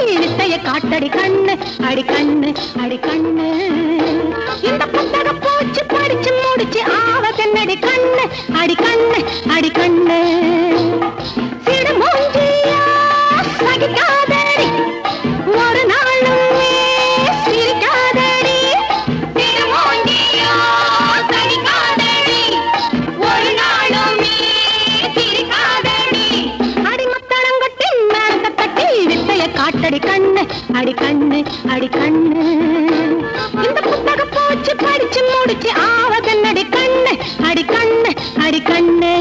வித்தைய காட்டடி கண்ணு அடி கண்ணு அடி கண்ணு. இந்த புத்தக பூச்சி படிச்சு முடிச்சு ஆவதென்னடி கண்ணு அடி கண்ணு அடி கண்ணு. சிடு மூஞ்சியா சகிக்காதடி ஒரு நாளும் சிரிக்காதடி. சிடு மூஞ்சியா சகிக்காதடி ஒரு நாளும் சிரிக்காதடி. அடிமத்தளங்கட்டின் மேலத்தை தட்டி வித்தைய காட்டடி கண்ணு அடி கண்ணு அடி கண்ணு. இந்த புத்தக பூச்சி படிச்சு முடிச்சு ஆவதென்னடி கண்ணு அடி கண்ணு அடி கண்ணு.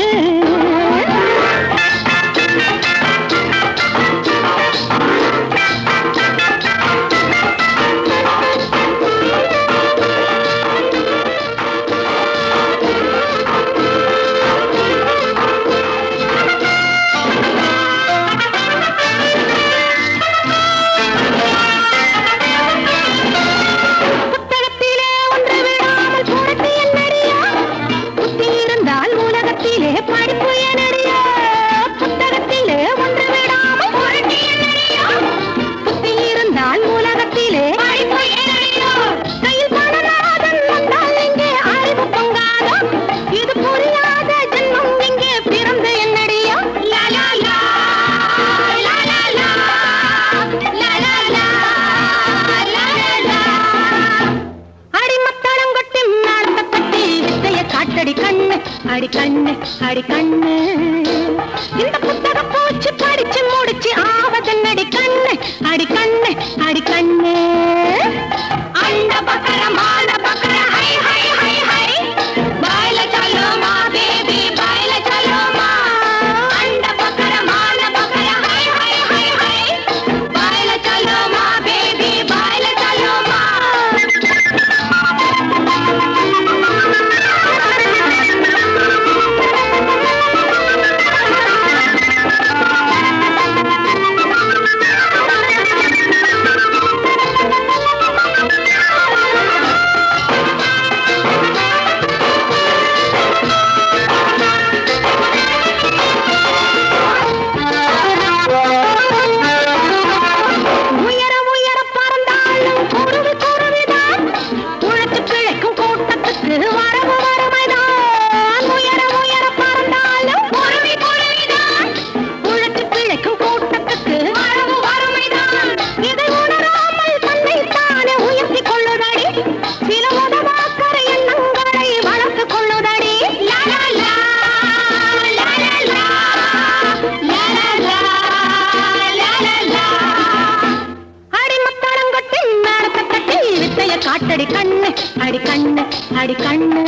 அடி கண்ணு அடி கண்ணு. இந்த புத்தக பூச்சி படிச்சு முடிச்சு ஆவதென்னடி கண்ணு அடி கண்ணு அடி கண்ணு. அண்ட பக்கர மால பக்கர ஹை ஹை ஹை ஹை பாயில चलो மா பேபி பாயில चलो மா. அண்ட பக்கர மால பக்கர ஹை ஹை ஹை ஹை பாயில चलो மா பேபி பாயில चलो மா. காட்டடி கண்ணு அடி கண்ணு அடி கண்ணு.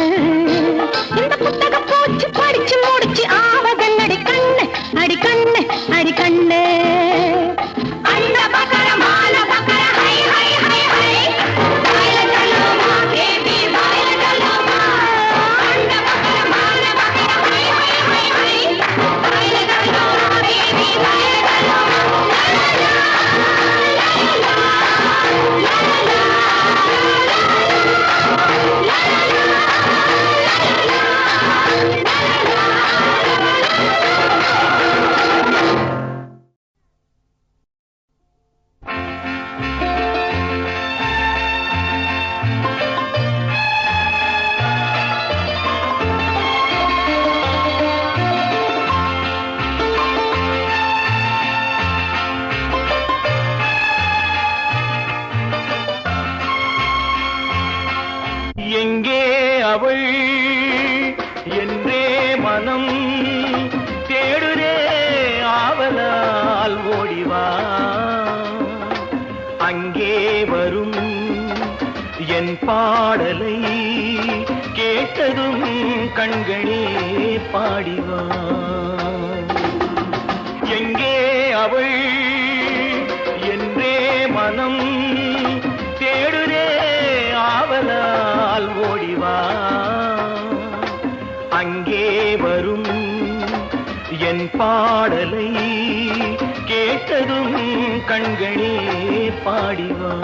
இந்த புத்தக பூச்சி படிச்சு முடிச்சு ஆவதென்னடி கண்ணு அடி கண்ணு அடி கண்ணு. அந்த பக்கர மால பக்கர ஹை ஹை ஹை ஹை பாயில चलो மா பேபி பாயில चलो மா. அந்த பக்கர மால பக்கர ஹை ஹை ஹை ஹை பாயில चलो மா பேபி பாயில चलो மா. எங்கே அவள் என்றே மனம் தேடுதே ஆவலால் ஓடிவா. அங்கே வரும் என் பாடலை கேட்டதும் கண்களே பாடிவா. எங்கே அவள் என்றே மனம் தேடுதே ஆவலால் ஓடிவா. அங்கே வரும் என் பாடலை கேட்டதும் கண்களே பாடிவா.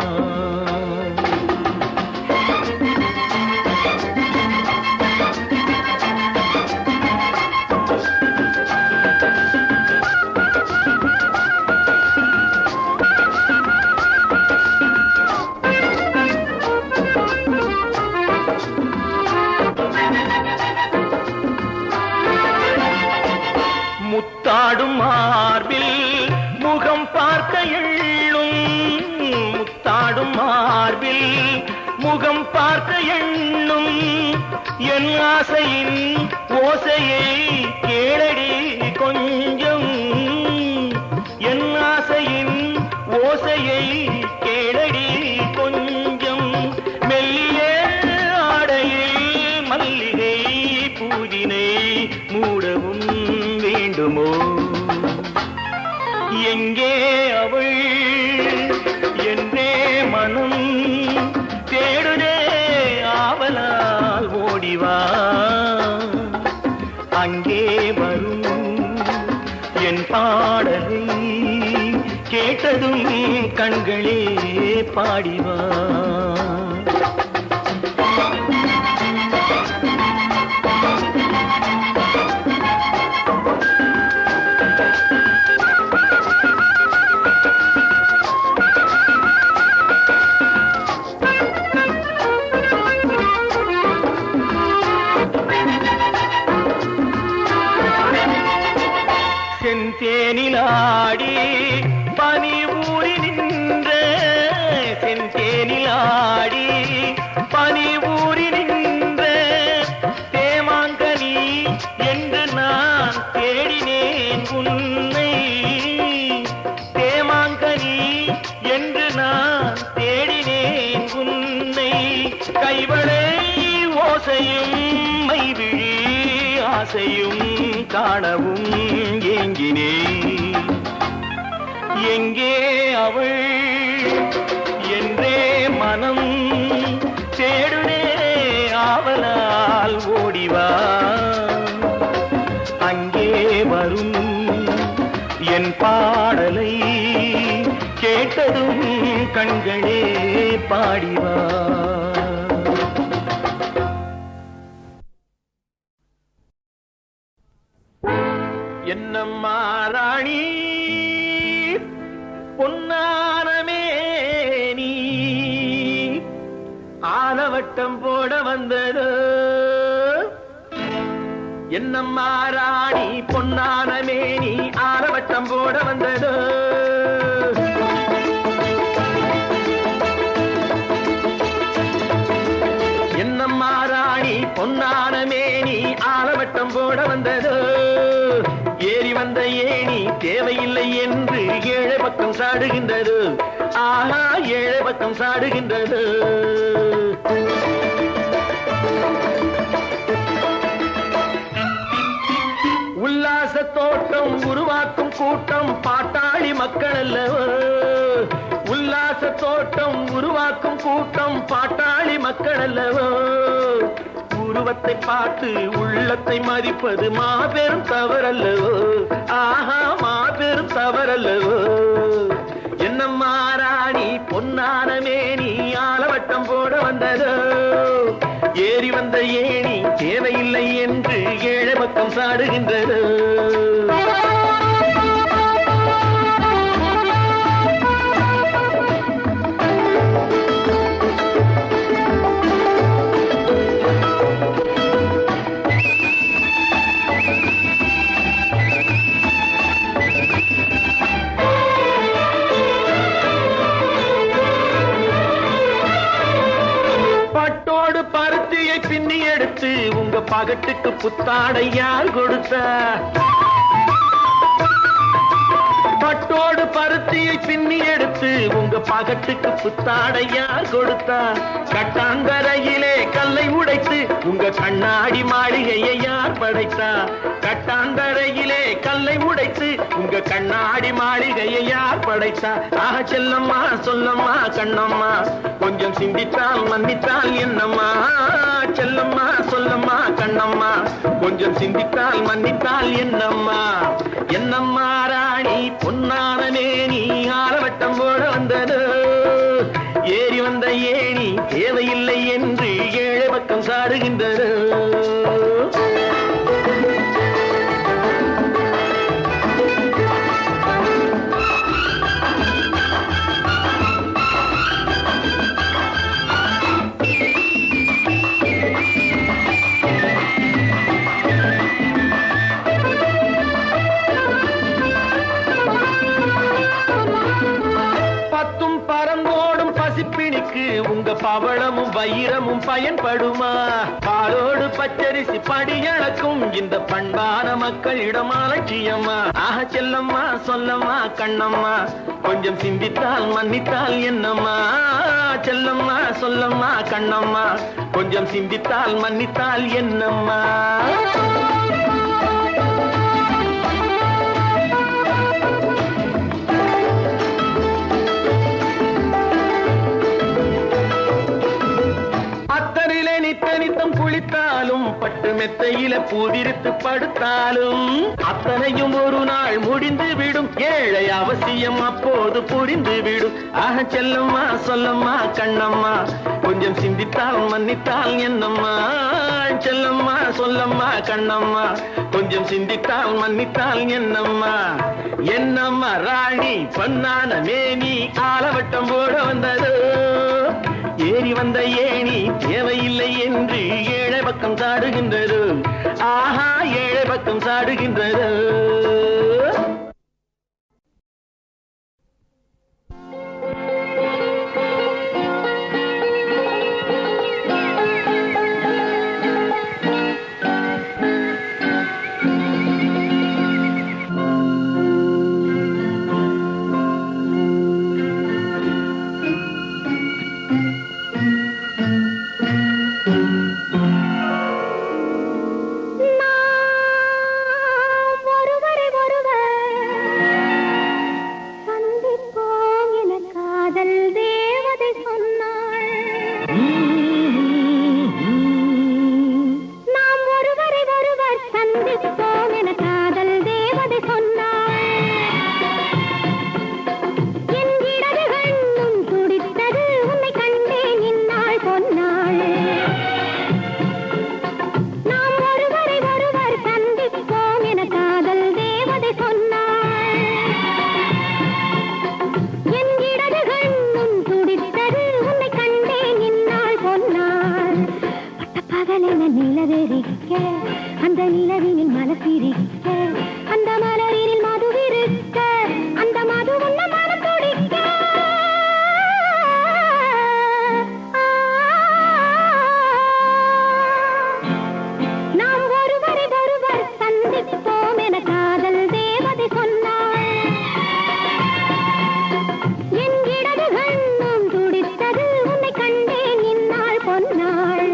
மார்பில் முகம் பார்க்க எண்ணும் என் ஆசையின் ஓசையை கேளடி கொஞ்சம் என் ஆசையின் ஓசையை கேளடி கொஞ்சம் மெல்லிய ஆடையில் மல்லிகை பூவினை மூடவும் வேண்டுமோ எங்கே அவள் என்றே மனம் தேடுதே ஆவலால் ஓடிவா அங்கே வரும் என் பாடலை கேட்டதும் கண்களே பாடிவா செந்தேனிலாடி பனி ஊறி நின்ற செந்தேனிலாடி பனி ஊறி நின்ற தேமாங்கனி என்று நான் தேடினேன் உன்னை தேமாங்கனி என்று நான் தேடினேன் உன்னை கைவளை ஓசையும் மைவிழி ஆசையும் காணவும் ஏங்கினே எங்கே அவள் என்றே மனம் தேடுனே ஆவலால் ஓடிவா அங்கே வரும் என் பாடலை கேட்டதும் கண்களே பாடிவா என்னம்மா ராணி பொன்னானமே நீ ஆலவட்டம் போட வந்தது என்னம்மா ராணி பொன்னானமே நீ ஆலவட்டம் போட வந்தது என்னம்மா ராணி பொன்னானமே நீ ஆலவட்டம் போட வந்தது ஏறி வந்த ஏணி தேவையில்லை என்று ஏழை பக்கம் சாடுகின்றது ஆஹா ஏழை பக்கம் சாடுகின்றது உல்லாச தோட்டம் உருவாக்கும் கூட்டம் பாட்டாளி மக்கள் அல்லவோ உல்லாச தோட்டம் உருவாக்கும் கூட்டம் பாட்டாளி மக்கள் அல்லவோ உருவத்தை பார்த்து உள்ளத்தை மதிப்பது மாபெரும் தவறல்லவோ ஆஹா மாபெரும் தவறல்லவோ என்னம்மா ராணி பொன்னானமே நீ ஆலவட்டம் போட வந்ததோ ஏறி வந்த ஏணி தேவையில்லை என்று ஏழை பக்கம் சாடுகின்றது பின்னி எடுத்து உங்க பகட்டுக்கு புத்தாடை யார் கொடுத்தா பட்டோடு பருத்தியை பின்னி எடுத்து உங்க பகட்டுக்கு புத்தாடை யார் கொடுத்தா கட்டாந்தரையிலே கல்லை உடைத்து உங்க கண்ணாடி மாளிகையை யார் படைத்தா கட்டாந்தரையிலே கல்லை உடைத்து உங்க கண்ணாடி மாளிகையை யார் படைத்தா ஆக செல்லம்மா சொல்லம்மா கண்ணம்மா கொஞ்சம் சிந்தித்தால் மன்னித்தால் என்னம்மா செல்லம்மா சொல்லம்மா கண்ணம்மா கொஞ்சம் சிந்தித்தால் மன்னித்தால் என்னம்மா என்னம்மா ராணி பொன்னானமே நீ ஆலவட்டம் போட வந்தது ஏறி வந்த ஏணி தேவையில்லை என்று ஏழை பக்கம் சாடுகின்றது வாழ்க்கைக்கு உங்க பவளமும் வைரமும் பயன்படுமா? பாலோடு பச்சரிசி படியளக்கும் இந்த பண்பான மக்களிடம் அலட்சியம்மா. ஆக செல்லம்மா சொல்லம்மா கண்ணம்மா, கொஞ்சம் சிந்தித்தால் மன்னித்தால் என்னம்மா? செல்லம்மா சொல்லம்மா கண்ணம்மா, கொஞ்சம் சிந்தித்தால் மன்னித்தால் என்னம்மா? நித்தம் குளித்தாலும் பட்டு மெத்தையில பூவிரித்து படுத்தாலும் அத்தனையும் ஒரு நாள் முடிந்து விடும். ஏழை அவசியம் அப்போது புரிந்து விடும். ஆக செல்லம்மா சொல்லம்மா கண்ணம்மா, கொஞ்சம் சிந்தித்தால் மன்னித்தால் என்னம்மா? செல்லம்மா சொல்லம்மா கண்ணம்மா, கொஞ்சம் சிந்தித்தால் மன்னித்தால் என்னம்மா? என்னம்மா ராணி பொன்னான மேனி ஆலவட்டம் போட வந்ததோ? ஏறி வந்த ஏணி தேவையில்லை என்று ஏழை பக்கம் சாடுகின்றது. ஆஹா ஏழை பக்கம் சாடுகின்றது. அந்த நிலவினில் மலசிரிக்க, அந்த மலரினில் மதுவிருக்க, அந்த மது உள்ள மனம் துடிக்க. நாம் ஒருவரை ஒருவர் சந்திப்போம் என காதல் தேவதை சொன்னாள். என் இடது கண்ணும் துடித்தது, உன்னை கண்டேன் இந்நாள் பொன்னாள்.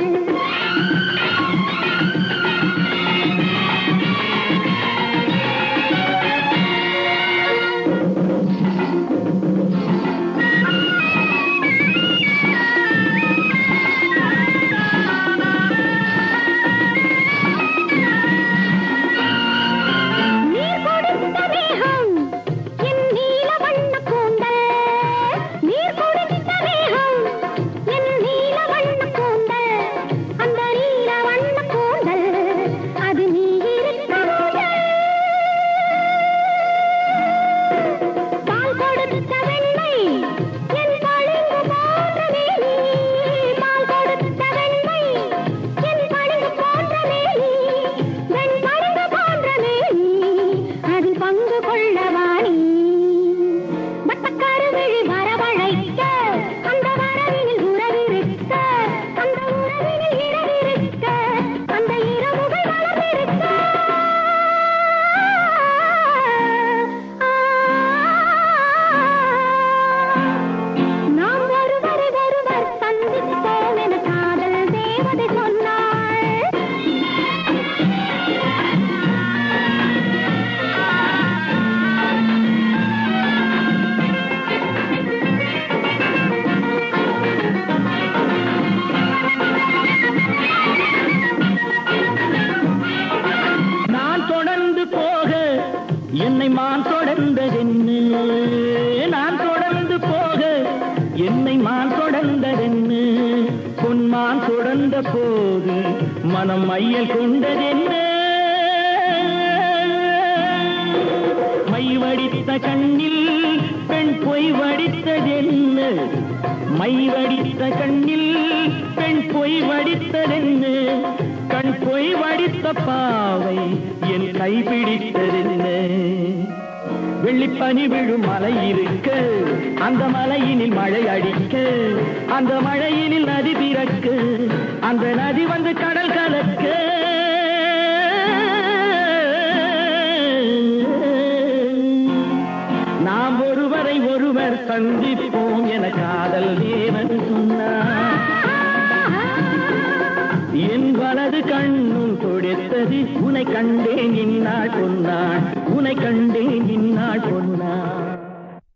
என்னை மான் தொடர்ந்ததென்னு, நான் தொடர்ந்து போக என்னை மான் தொடர்ந்ததென்னு, பொன்மான் தொடர்ந்த போது மனம் மையல் கொண்டதென்ன, மை வடித்த கண்ணில் பெண் பொய் வடித்ததென்ன, மை வடித்த கண்ணில் பெண் பொய் வடித்ததென்ன, கண் பொய் வடித்த பாவை என் கைப்பிடித்ததென்ன, வெள்ளிப்பனி விழும் மலை இருக்கு, அந்த மலையினில் மழை அடிக்க, அந்த மழையினில் நதி பிறக்கு, அந்த நதி வந்து கடல் கலக்க. நாம் ஒருவரை ஒருவர் சந்திப்போம் என காதல் தேவன் சொன்னார். என் வலது கண்ணும் தொடுத்தது, உனை கண்டேன் இந்நாள் பொன்னாள், உனை கண்டேன் இந்நாள் பொன்னாள்.